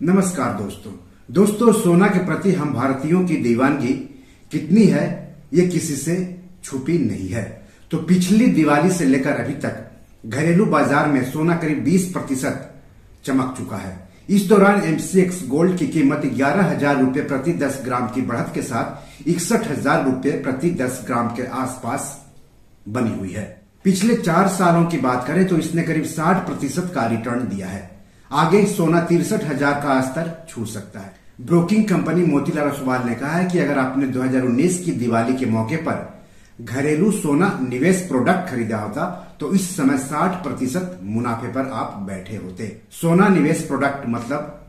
नमस्कार दोस्तों सोना के प्रति हम भारतीयों की दीवानगी कितनी है ये किसी से छुपी नहीं है। तो पिछली दिवाली से लेकर अभी तक घरेलू बाजार में सोना करीब 20% चमक चुका है। इस दौरान MCX गोल्ड की कीमत 11,000 रुपए प्रति 10 ग्राम की बढ़त के साथ 61,000 रुपए प्रति 10 ग्राम के आसपास बनी हुई है। पिछले 4 सालों की बात करें तो इसने करीब 60% का रिटर्न दिया है। आगे सोना 63,000 का स्तर छू सकता है। ब्रोकिंग कंपनी मोतीलाल ओसवाल ने कहा है कि अगर आपने 2019 की दिवाली के मौके पर घरेलू सोना निवेश प्रोडक्ट खरीदा होता तो इस समय 60% मुनाफे पर आप बैठे होते। सोना निवेश प्रोडक्ट मतलब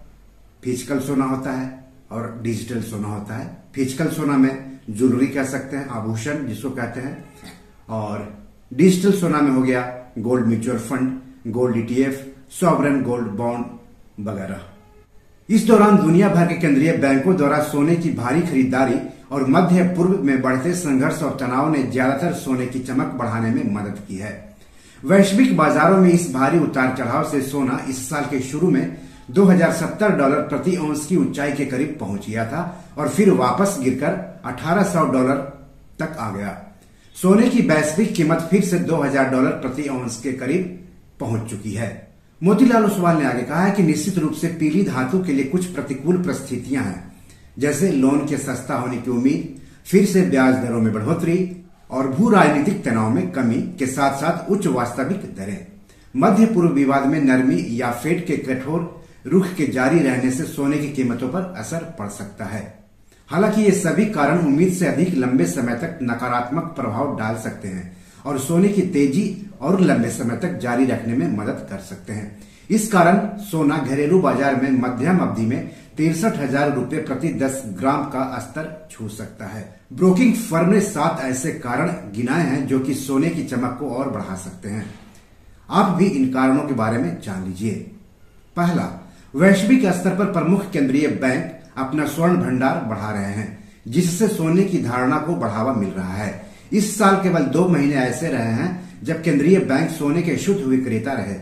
फिजिकल सोना होता है और डिजिटल सोना होता है। फिजिकल सोना में ज्वेलरी कह सकते हैं, आभूषण जिसको कहते हैं, और डिजिटल सोना में हो गया gold mutual fund, gold ETF, sovereign gold bond वगैरह। इस दौरान दुनिया भर के केंद्रीय बैंकों द्वारा सोने की भारी खरीदारी और मध्य पूर्व में बढ़ते संघर्ष और तनाव ने ज्यादातर सोने की चमक बढ़ाने में मदद की है। वैश्विक बाजारों में इस भारी उतार चढ़ाव से सोना इस साल के शुरू में $2,070 प्रति औंस की ऊंचाई के करीब पहुंच गया था और फिर वापस गिरकर $1,800 तक आ गया। सोने की वैश्विक कीमत फिर से $2,000 प्रति औंस के करीब पहुंच चुकी है। मोतीलाल ओसवाल ने आगे कहा है कि निश्चित रूप से पीली धातु के लिए कुछ प्रतिकूल परिस्थितियां हैं, जैसे लोन के सस्ता होने की उम्मीद, फिर से ब्याज दरों में बढ़ोतरी और भू राजनीतिक तनाव में कमी के साथ साथ उच्च वास्तविक दरें। मध्य पूर्व विवाद में नरमी या फेड के कठोर रुख के जारी रहने से सोने की कीमतों पर असर पड़ सकता है। हालांकि ये सभी कारण उम्मीद से अधिक लंबे समय तक नकारात्मक प्रभाव डाल सकते हैं और सोने की तेजी और लंबे समय तक जारी रखने में मदद कर सकते हैं। इस कारण सोना घरेलू बाजार में मध्यम अवधि में 63,000 रुपए प्रति 10 ग्राम का स्तर छू सकता है। ब्रोकिंग फर्म ने 7 ऐसे कारण गिनाए हैं जो कि सोने की चमक को और बढ़ा सकते हैं। आप भी इन कारणों के बारे में जान लीजिए। पहला, वैश्विक स्तर पर प्रमुख केंद्रीय बैंक अपना स्वर्ण भंडार बढ़ा रहे हैं, जिससे सोने की धारणा को बढ़ावा मिल रहा है। इस साल केवल 2 महीने ऐसे रहे हैं जब केंद्रीय बैंक सोने के शुद्ध विक्रेता रहे।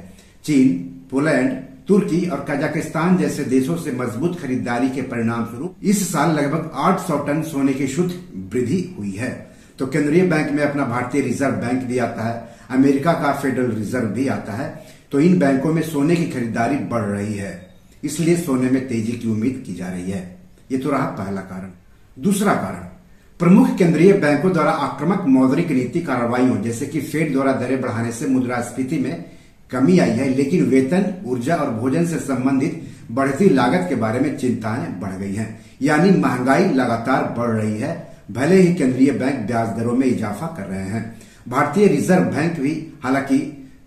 चीन, पोलैंड, तुर्की और कजाकिस्तान जैसे देशों से मजबूत खरीदारी के परिणाम स्वरूप इस साल लगभग 800 टन सोने की शुद्ध वृद्धि हुई है। तो केंद्रीय बैंक में अपना भारतीय रिजर्व बैंक भी आता है, अमेरिका का फेडरल रिजर्व भी आता है। तो इन बैंकों में सोने की खरीदारी बढ़ रही है, इसलिए सोने में तेजी की उम्मीद की जा रही है। ये तो रहा पहला कारण। दूसरा कारण, प्रमुख केंद्रीय बैंकों द्वारा आक्रामक मौद्रिक नीति कार्रवाइयों जैसे कि फेड द्वारा दरें बढ़ाने से मुद्रास्फीति में कमी आई है, लेकिन वेतन, ऊर्जा और भोजन से संबंधित बढ़ती लागत के बारे में चिंताएं बढ़ गई हैं। यानी महंगाई लगातार बढ़ रही है, भले ही केंद्रीय बैंक ब्याज दरों में इजाफा कर रहे हैं। भारतीय रिजर्व बैंक भी हालांकि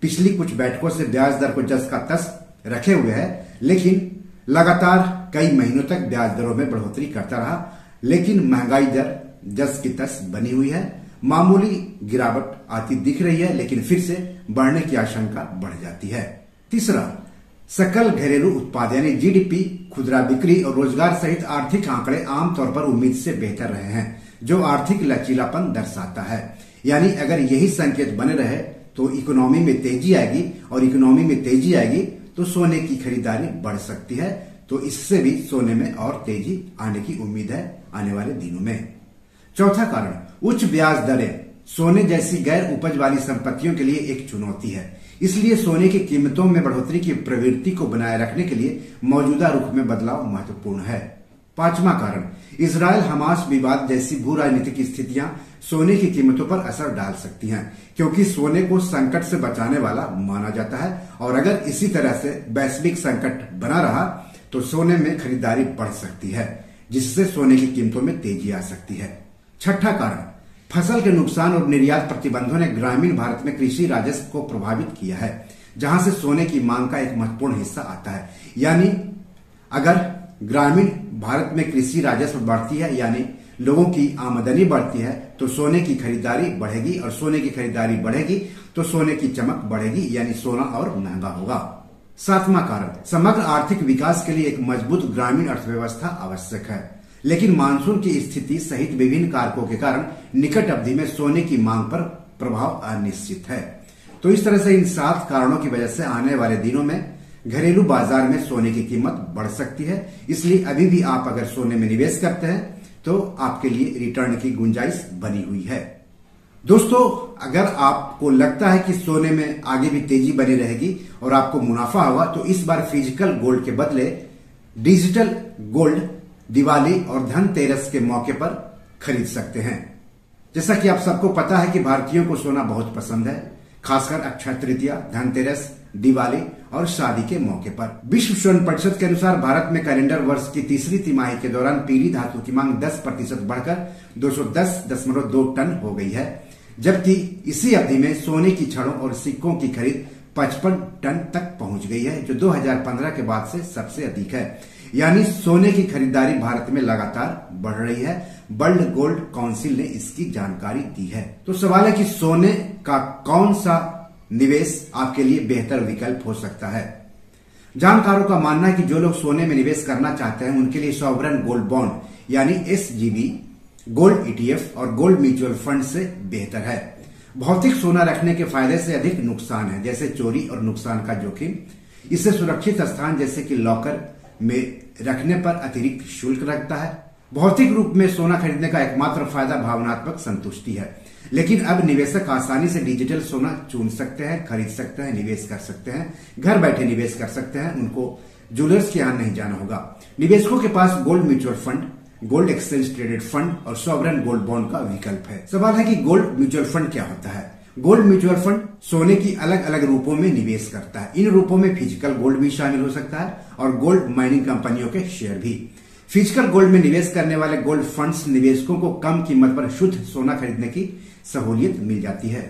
पिछली कुछ बैठकों से ब्याज दर को जस का तस रखे हुए है, लेकिन लगातार कई महीनों तक ब्याज दरों में बढ़ोतरी करता रहा, लेकिन महंगाई दर जस की तस बनी हुई है। मामूली गिरावट आती दिख रही है, लेकिन फिर से बढ़ने की आशंका बढ़ जाती है। तीसरा, सकल घरेलू उत्पाद यानी GDP, खुदरा बिक्री और रोजगार सहित आर्थिक आंकड़े आमतौर पर उम्मीद से बेहतर रहे हैं, जो आर्थिक लचीलापन दर्शाता है। यानी अगर यही संकेत बने रहे तो इकोनॉमी में तेजी आएगी, और इकोनॉमी में तेजी आएगी तो सोने की खरीदारी बढ़ सकती है। तो इससे भी सोने में और तेजी आने की उम्मीद है आने वाले दिनों में। चौथा कारण, उच्च ब्याज दरें सोने जैसी गैर उपज वाली संपत्तियों के लिए एक चुनौती है, इसलिए सोने की कीमतों में बढ़ोतरी की प्रवृत्ति को बनाए रखने के लिए मौजूदा रुख में बदलाव महत्वपूर्ण है। पांचवा कारण, इजरायल हमास विवाद जैसी भू राजनीतिक स्थितियां सोने की कीमतों पर असर डाल सकती हैं, क्योंकि सोने को संकट से बचाने वाला माना जाता है, और अगर इसी तरह से वैश्विक संकट बना रहा तो सोने में खरीदारी बढ़ सकती है, जिससे सोने की कीमतों में तेजी आ सकती है। छठा कारण, फसल के नुकसान और निर्यात प्रतिबंधों ने ग्रामीण भारत में कृषि राजस्व को प्रभावित किया है, जहां से सोने की मांग का एक महत्वपूर्ण हिस्सा आता है। यानी अगर ग्रामीण भारत में कृषि राजस्व बढ़ती है, यानी लोगों की आमदनी बढ़ती है, तो सोने की खरीदारी बढ़ेगी, और सोने की खरीदारी बढ़ेगी तो सोने की चमक बढ़ेगी, यानी सोना और महंगा होगा। सातवां कारण, समग्र आर्थिक विकास के लिए एक मजबूत ग्रामीण अर्थव्यवस्था आवश्यक है, लेकिन मानसून की स्थिति सहित विभिन्न कारकों के कारण निकट अवधि में सोने की मांग पर प्रभाव अनिश्चित है। तो इस तरह से इन 7 कारणों की वजह से आने वाले दिनों में घरेलू बाजार में सोने की कीमत बढ़ सकती है। इसलिए अभी भी आप अगर सोने में निवेश करते हैं तो आपके लिए रिटर्न की गुंजाइश बनी हुई है। दोस्तों, अगर आपको लगता है कि सोने में आगे भी तेजी बनी रहेगी और आपको मुनाफा होगा तो इस बार फिजिकल गोल्ड के बदले डिजिटल गोल्ड दिवाली और धनतेरस के मौके पर खरीद सकते हैं। जैसा कि आप सबको पता है कि भारतीयों को सोना बहुत पसंद है, खासकर अक्षय तृतीया, धनतेरस, दिवाली और शादी के मौके पर। विश्व स्वर्ण परिषद के अनुसार भारत में कैलेंडर वर्ष की तीसरी तिमाही के दौरान पीली धातु की मांग 10% बढ़कर 210.2 टन हो गई है, जबकि इसी अवधि में सोने की छड़ों और सिक्कों की खरीद 55 टन तक पहुंच गई है, जो 2015 के बाद से सबसे अधिक है। यानी सोने की खरीदारी भारत में लगातार बढ़ रही है। वर्ल्ड गोल्ड काउंसिल ने इसकी जानकारी दी है। तो सवाल है कि सोने का कौन सा निवेश आपके लिए बेहतर विकल्प हो सकता है। जानकारों का मानना है कि जो लोग सोने में निवेश करना चाहते हैं उनके लिए सॉवरेन गोल्ड बॉन्ड यानी SGB, गोल्ड ETF और गोल्ड म्यूचुअल फंड से बेहतर है। भौतिक सोना रखने के फायदे से अधिक नुकसान है, जैसे चोरी और नुकसान का जोखिम। इससे सुरक्षित स्थान जैसे कि लॉकर में रखने पर अतिरिक्त शुल्क लगता है। भौतिक रूप में सोना खरीदने का एकमात्र फायदा भावनात्मक संतुष्टि है, लेकिन अब निवेशक आसानी से डिजिटल सोना चुन सकते हैं, खरीद सकते हैं, निवेश कर सकते हैं, घर बैठे निवेश कर सकते हैं। उनको ज्वेलर्स के यहां नहीं जाना होगा। निवेशकों के पास gold mutual fund, gold exchange traded fund और सॉवरेन गोल्ड बॉन्ड का विकल्प है। सवाल है कि गोल्ड म्यूचुअल फंड क्या होता है। गोल्ड म्यूचुअल फंड सोने की अलग अलग रूपों में निवेश करता है। इन रूपों में फिजिकल गोल्ड भी शामिल हो सकता है और गोल्ड माइनिंग कंपनियों के शेयर भी। फिजिकल गोल्ड में निवेश करने वाले गोल्ड फंड्स निवेशकों को कम कीमत पर शुद्ध सोना खरीदने की सहूलियत मिल जाती है।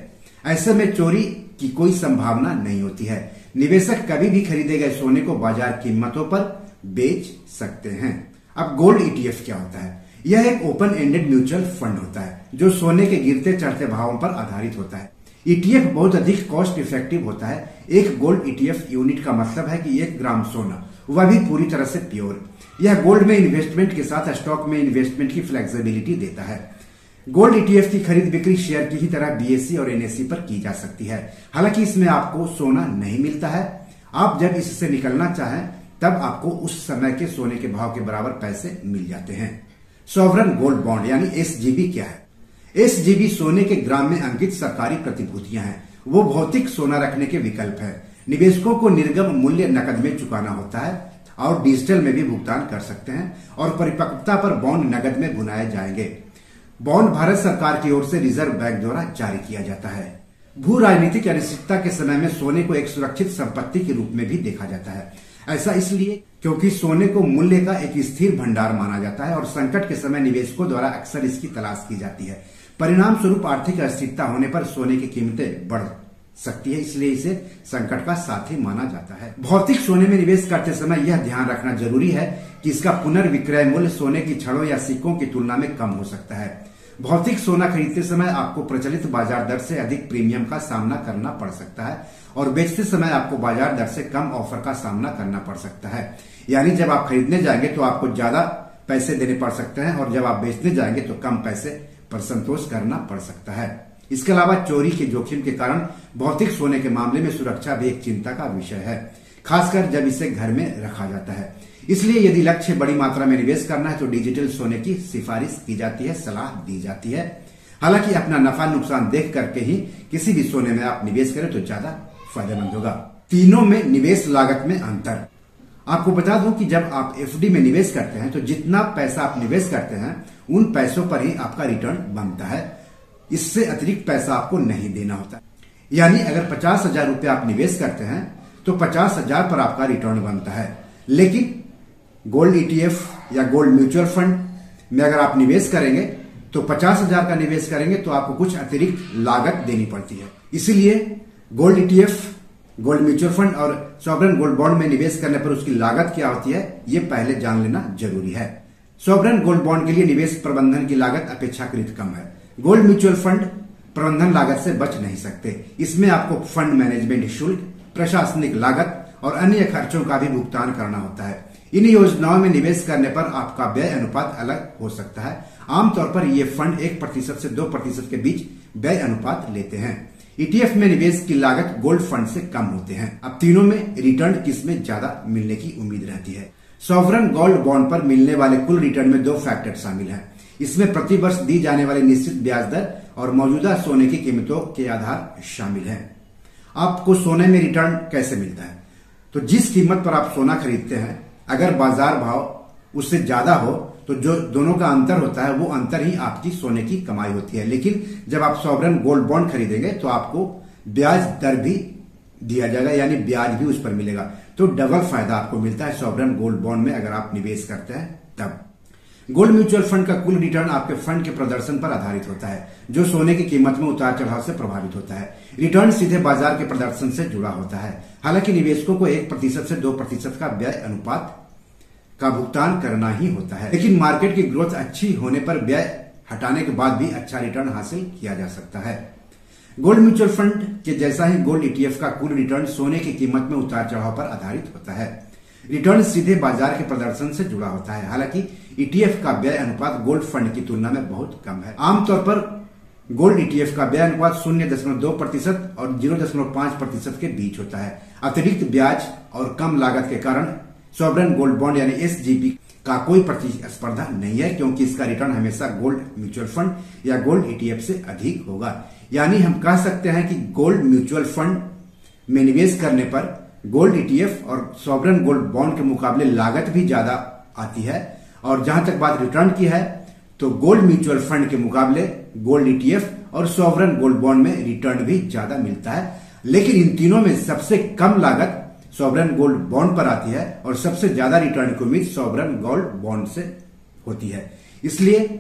ऐसे में चोरी की कोई संभावना नहीं होती है। निवेशक कभी भी खरीदे गए सोने को बाजार कीमतों पर बेच सकते हैं। अब गोल्ड ETF क्या होता है। यह एक ओपन एंडेड म्यूचुअल फंड होता है जो सोने के गिरते चढ़ते भावों पर आधारित होता है। ETF बहुत अधिक कॉस्ट इफेक्टिव होता है। एक गोल्ड ETF यूनिट का मतलब है कि 1 ग्राम सोना, वह भी पूरी तरह से प्योर। यह गोल्ड में इन्वेस्टमेंट के साथ स्टॉक में इन्वेस्टमेंट की फ्लेक्सिबिलिटी देता है। गोल्ड ETF की खरीद बिक्री शेयर की ही तरह BSE और NSE पर की जा सकती है। हालांकि इसमें आपको सोना नहीं मिलता है। आप जब इससे निकलना चाहें तब आपको उस समय के सोने के भाव के बराबर पैसे मिल जाते हैं। सॉवरेन गोल्ड बॉन्ड यानी SGB क्या है। SGB सोने के ग्राम में अंकित सरकारी प्रतिभूतियां हैं। वो भौतिक सोना रखने के विकल्प है। निवेशकों को निर्गम मूल्य नकद में चुकाना होता है और डिजिटल में भी भुगतान कर सकते हैं और परिपक्वता पर बॉन्ड नकद में भुनाए जाएंगे। बॉन्ड भारत सरकार की ओर से रिजर्व बैंक द्वारा जारी किया जाता है। भू राजनीतिक अनिश्चितता के समय में सोने को एक सुरक्षित संपत्ति के रूप में भी देखा जाता है। ऐसा इसलिए क्योंकि सोने को मूल्य का एक स्थिर भंडार माना जाता है और संकट के समय निवेशकों द्वारा अक्सर इसकी तलाश की जाती है। परिणाम स्वरूप आर्थिक अस्थिरता होने पर सोने की कीमतें बढ़ सकती है, इसलिए इसे संकट का साथी माना जाता है। भौतिक सोने में निवेश करते समय यह ध्यान रखना जरूरी है कि इसका पुनर्विक्रय मूल्य सोने की छड़ों या सिक्कों की तुलना में कम हो सकता है। भौतिक सोना खरीदते समय आपको प्रचलित बाजार दर से अधिक प्रीमियम का सामना करना पड़ सकता है और बेचते समय आपको बाजार दर से कम ऑफर का सामना करना पड़ सकता है। यानी जब आप खरीदने जाएंगे तो आपको ज्यादा पैसे देने पड़ सकते हैं और जब आप बेचने जाएंगे तो कम पैसे पर संतोष करना पड़ सकता है। इसके अलावा चोरी के जोखिम के कारण भौतिक सोने के मामले में सुरक्षा भी एक चिंता का विषय है, खासकर जब इसे घर में रखा जाता है। इसलिए यदि लक्ष्य बड़ी मात्रा में निवेश करना है तो डिजिटल सोने की सिफारिश की जाती है, सलाह दी जाती है। हालांकि अपना नफा नुकसान देख करके ही किसी भी सोने में आप निवेश करें तो ज्यादा फायदेमंद होगा। तीनों में निवेश लागत में अंतर। आपको बता दूं कि जब आप FD में निवेश करते हैं तो जितना पैसा आप निवेश करते हैं उन पैसों पर ही आपका रिटर्न बनता है। इससे अतिरिक्त पैसा आपको नहीं देना होता। यानी अगर 50,000 रुपये आप निवेश करते हैं तो 50,000 पर आपका रिटर्न बनता है। लेकिन गोल्ड ETF या गोल्ड म्यूचुअल फंड में अगर आप निवेश करेंगे तो 50,000 का निवेश करेंगे तो आपको कुछ अतिरिक्त लागत देनी पड़ती है। इसीलिए gold ETF, gold mutual fund और सॉवरेन गोल्ड बॉन्ड में निवेश करने पर उसकी लागत क्या होती है ये पहले जान लेना जरूरी है। सॉवरेन गोल्ड बॉन्ड के लिए निवेश प्रबंधन की लागत अपेक्षाकृत कम है। गोल्ड म्यूचुअल फंड प्रबंधन लागत से बच नहीं सकते। इसमें आपको फंड मैनेजमेंट शुल्क, प्रशासनिक लागत और अन्य खर्चों का भी भुगतान करना होता है। इन योजनाओं में निवेश करने पर आपका व्यय अनुपात अलग हो सकता है। आमतौर पर ये फंड 1% से 2% के बीच व्यय अनुपात लेते हैं। ETF में निवेश की लागत गोल्ड फंड से कम होते हैं। अब तीनों में रिटर्न किसमें ज्यादा मिलने की उम्मीद रहती है? सॉवरन गोल्ड बॉन्ड पर मिलने वाले कुल रिटर्न में 2 फैक्टर शामिल हैं। इसमें प्रति वर्ष दी जाने वाली निश्चित ब्याज दर और मौजूदा सोने की कीमतों के आधार शामिल हैं। आपको सोने में रिटर्न कैसे मिलता है? तो जिस कीमत पर आप सोना खरीदते हैं, अगर बाजार भाव उससे ज्यादा हो तो जो दोनों का अंतर होता है वो अंतर ही आपकी सोने की कमाई होती है। लेकिन जब आप सॉवरन गोल्ड बॉन्ड खरीदेंगे तो आपको ब्याज दर भी दिया जाएगा, यानी ब्याज भी उस पर मिलेगा। तो डबल फायदा आपको मिलता है सॉवरन गोल्ड बॉन्ड में अगर आप निवेश करते हैं तब। गोल्ड म्यूचुअल फंड का कुल रिटर्न आपके फंड के प्रदर्शन पर आधारित होता है, जो सोने की कीमत में उतार चढ़ाव से प्रभावित होता है। रिटर्न सीधे बाजार के प्रदर्शन से जुड़ा होता है। हालांकि निवेशकों को 1% से 2% का व्यय अनुपात का भुगतान करना ही होता है, लेकिन मार्केट की ग्रोथ अच्छी होने पर व्यय हटाने के बाद भी अच्छा रिटर्न हासिल किया जा सकता है। गोल्ड म्यूचुअल फंड के जैसा ही गोल्ड ETF का कुल रिटर्न सोने की कीमत में उतार चढ़ाव पर आधारित होता है। रिटर्न सीधे बाजार के प्रदर्शन से जुड़ा होता है। हालांकि ETF का व्यय अनुपात गोल्ड फंड की तुलना में बहुत कम है। आमतौर पर गोल्ड ETF का व्यय अनुपात 0.2% और 0.5% के बीच होता है। अतिरिक्त ब्याज और कम लागत के कारण सॉवरन गोल्ड बॉन्ड यानी SGB का कोई प्रतिस्पर्धा नहीं है, क्योंकि इसका रिटर्न हमेशा गोल्ड म्यूचुअल फंड या गोल्ड ETF से अधिक होगा। यानी हम कह सकते हैं कि गोल्ड म्यूचुअल फंड में निवेश करने पर गोल्ड ETF और सॉवरन गोल्ड बॉन्ड के मुकाबले लागत भी ज्यादा आती है। और जहां तक बात रिटर्न की है तो गोल्ड म्यूचुअल फंड के मुकाबले गोल्ड ETF और सॉवरन गोल्ड बॉन्ड में रिटर्न भी ज्यादा मिलता है। लेकिन इन तीनों में सबसे कम लागत सॉवरन गोल्ड बॉन्ड पर आती है और सबसे ज्यादा रिटर्न की उम्मीद सॉवरन गोल्ड बॉन्ड से होती है। इसलिए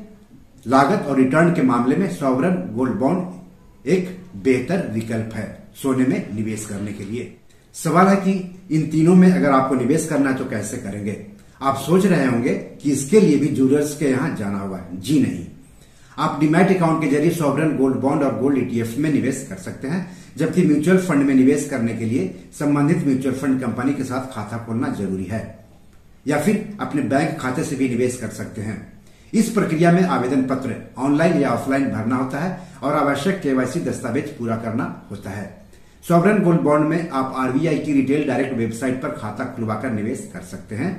लागत और रिटर्न के मामले में सॉवरन गोल्ड बॉन्ड एक बेहतर विकल्प है सोने में निवेश करने के लिए। सवाल है कि इन तीनों में अगर आपको निवेश करना है तो कैसे करेंगे? आप सोच रहे होंगे कि इसके लिए भी ज्वेलर्स के यहां जाना होगा। जी नहीं, आप डीमैट अकाउंट के जरिए सॉवरन गोल्ड बॉन्ड और गोल्ड ETF में निवेश कर सकते हैं, जबकि म्यूचुअल फंड में निवेश करने के लिए संबंधित म्यूचुअल फंड कंपनी के साथ खाता खोलना जरूरी है, या फिर अपने बैंक खाते से भी निवेश कर सकते हैं। इस प्रक्रिया में आवेदन पत्र ऑनलाइन या ऑफलाइन भरना होता है और आवश्यक KYC दस्तावेज पूरा करना होता है। सॉवरन गोल्ड बॉन्ड में आप RBI की रिटेल डायरेक्ट वेबसाइट पर खाता खुलवाकर निवेश कर सकते हैं।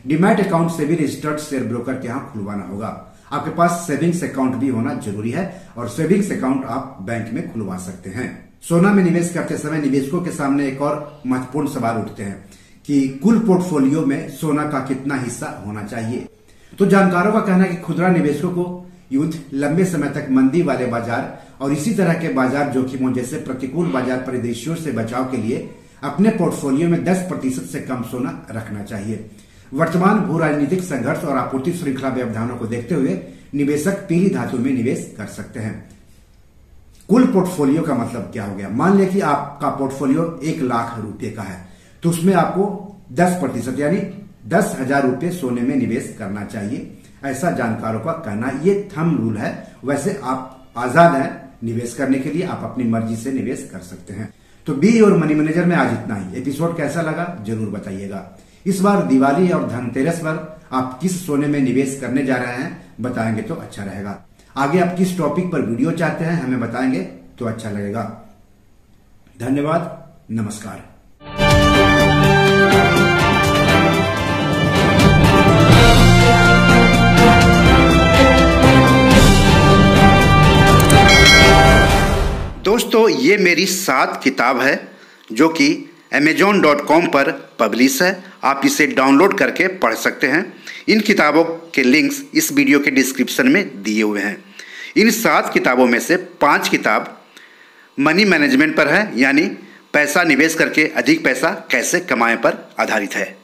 डीमैट अकाउंट से भी रजिस्टर्ड शेयर ब्रोकर के यहाँ खुलवाना होगा। आपके पास सेविंग्स अकाउंट भी होना जरूरी है और सेविंग्स अकाउंट आप बैंक में खुलवा सकते हैं। सोना में निवेश करते समय निवेशकों के सामने एक और महत्वपूर्ण सवाल उठते हैं कि कुल पोर्टफोलियो में सोना का कितना हिस्सा होना चाहिए। तो जानकारों का कहना है कि खुदरा निवेशकों को युद्ध, लंबे समय तक मंदी वाले बाजार और इसी तरह के बाजार जोखिमों जैसे प्रतिकूल बाजार परिदृश्यों से बचाव के लिए अपने पोर्टफोलियो में 10% से कम सोना रखना चाहिए। वर्तमान भू राजनीतिक संघर्ष और आपूर्ति श्रृंखला व्यवधानों को देखते हुए निवेशक पीली धातु में निवेश कर सकते हैं। कुल पोर्टफोलियो का मतलब क्या हो गया? मान लिया कि आपका पोर्टफोलियो 1 लाख रुपए का है, तो उसमें आपको 10% यानी 10,000 रुपए सोने में निवेश करना चाहिए, ऐसा जानकारों का कहना। ये थंब रूल है। वैसे आप आजाद हैं निवेश करने के लिए, आप अपनी मर्जी से निवेश कर सकते हैं। तो बी और मनी मैनेजर में आज इतना ही। एपिसोड कैसा लगा जरूर बताइएगा। इस बार दिवाली और धनतेरस पर आप किस सोने में निवेश करने जा रहे हैं बताएंगे तो अच्छा रहेगा। आगे आप किस टॉपिक पर वीडियो चाहते हैं हमें बताएंगे तो अच्छा लगेगा। धन्यवाद, नमस्कार। दोस्तों, ये मेरी 7 किताब है जो कि amazon.com पर पब्लिश है। आप इसे डाउनलोड करके पढ़ सकते हैं। इन किताबों के लिंक्स इस वीडियो के डिस्क्रिप्शन में दिए हुए हैं। इन 7 किताबों में से 5 किताब मनी मैनेजमेंट पर है, यानी पैसा निवेश करके अधिक पैसा कैसे कमाएं पर आधारित है।